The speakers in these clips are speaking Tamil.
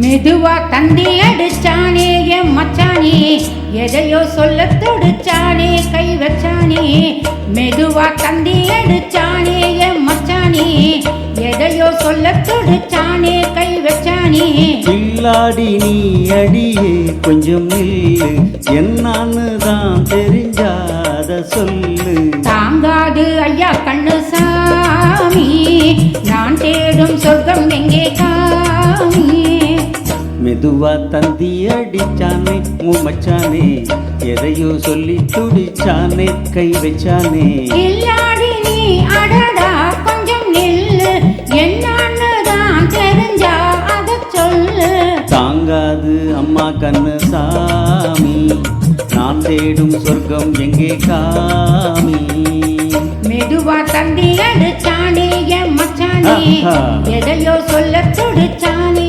மெதுவா தந்தி அடிச்சானே என் மச்சானே, எதையோ சொல்ல தொடுச்சானே கை வச்சானே. மெதுவா தந்தி அடிச்சானே என் மச்சானே, எதையோ சொல்ல தொடுச்சானே கை வச்சானே. இல்லாடி நீ அடியே கொஞ்சம் நில்லு, என்னான்னு தான் தெரிஞ்சாத சொல்லு. தாங்காது ஐயா கண்ணு சாமி, நான் தேடும் சொர்க்கம் எங்கே காமி. மெதுவா தந்தி அடிச்சானே மச்சானே, எதையோ சொல்லி துடிச்சானே கை வச்சானே. இல்லாடி நீ அடடா கொஞ்சம் நில்லு, என்னான்னு தான் தெரிஞ்சா அத சொல்லு. தாங்காது அம்மா கண்ணு சாமி, நான் தேடும் சொர்க்கம் எங்கே காமி. மெதுவா தந்தி அடிச்சானே என் மச்சானே, எதையோ சொல்ல துடிச்சானே.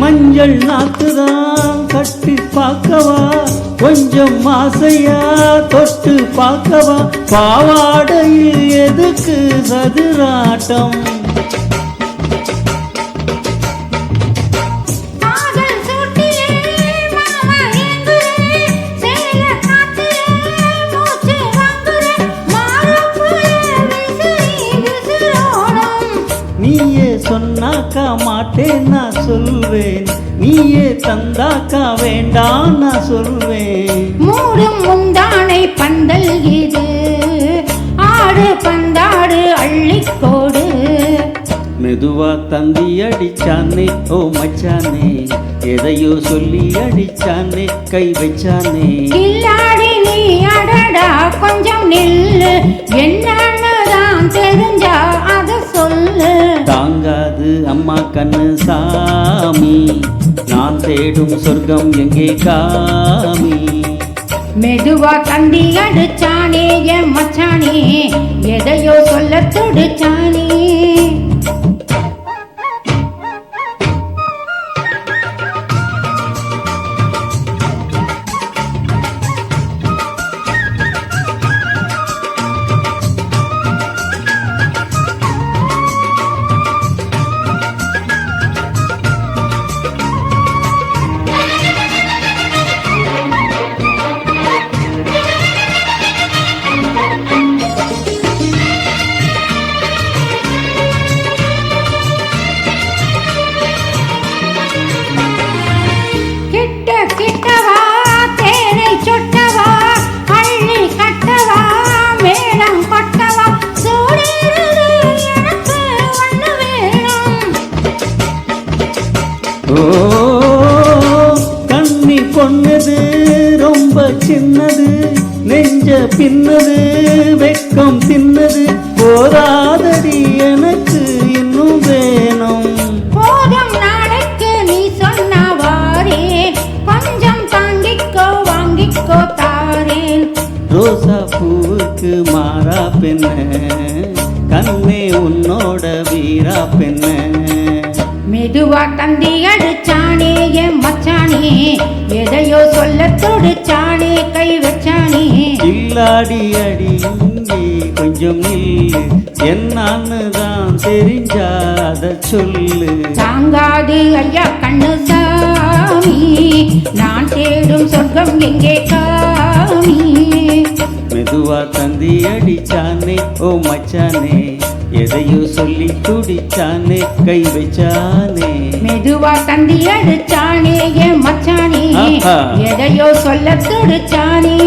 மஞ்சள் நாத்துதான் கட்டி பார்க்கவா, கொஞ்சம் ஆசையா தொட்டு பார்க்கவா. பாவாடையில் எதுக்கு சதுராட்டம், நீயே சொன்னாக்கா மாட்டேன் நான் சொல்வேன், நீயே தந்தாக்கா வேண்டாம் நான் சொல்வேன். மூடும் முந்தானை பந்தல் இது, ஆடு பந்தாடு அள்ளிக்கோடு. மெதுவா தந்தி அடிச்சானே ஓ மச்சானே, எதையோ சொல்லி அடிச்சானே கை வச்சானே. இல்லாடி நீ அடடா கொஞ்சம் நில்லு, என்னன்னு தான் தெரிஞ்சா அத சொல்லு. தாங்காது அம்மா கண்ணு சாமி, நான் தேடும் சொர்க்கம் எங்கே காமி. மெதுவா தந்தி அடிச்சானே என் மச்சானே, எதையோ சொல்ல துடிச்சானே. கிட்டவா தேனை சொட்டவா, அள்ளி கட்டவா மேளம் கொட்டவா. சூடேறுது எனக்கு ஒண்ணு வேணும். ஓ கண்ணி பொண்ணுது ரொம்ப சின்னது, நெஞ்ச பின்னது வெக்கம் தின்னது. போராதடி எனக்கு இன்னும் வேணும். போதும் நாளைக்கு நீ சொன்ன வாரேன், கொஞ்சம் தாங்கிக்கோ வாங்கிக்கோ தாரேன். ரோசா பூவுக்கு மாறா பெண்ண, கண்ணே உன்னோட வீரா பெண்ண. மெதுவா தந்தி அடிச்சானே என் மச்சானே, எதையோ சொல்ல தொடுச்சானே கை வச்சானே. இல்லாடி அடி இங்கே கொஞ்சம் நில்லு, என்னான்னு தான் தெரிஞ்சாத சொல்லு. தாங்காது ஐயா கண்ணு சாமி, நான் தேடும் சொர்க்கம் எங்கே காமி. மெதுவா தந்தி அடிச்சானே ஓ மச்சானே, எதையோ சொல்லி துடிச்சானே கை வச்சானே. மெதுவா தந்தி அடிச்சானே என் மச்சானே, எதையோ சொல்ல துடிச்சானே.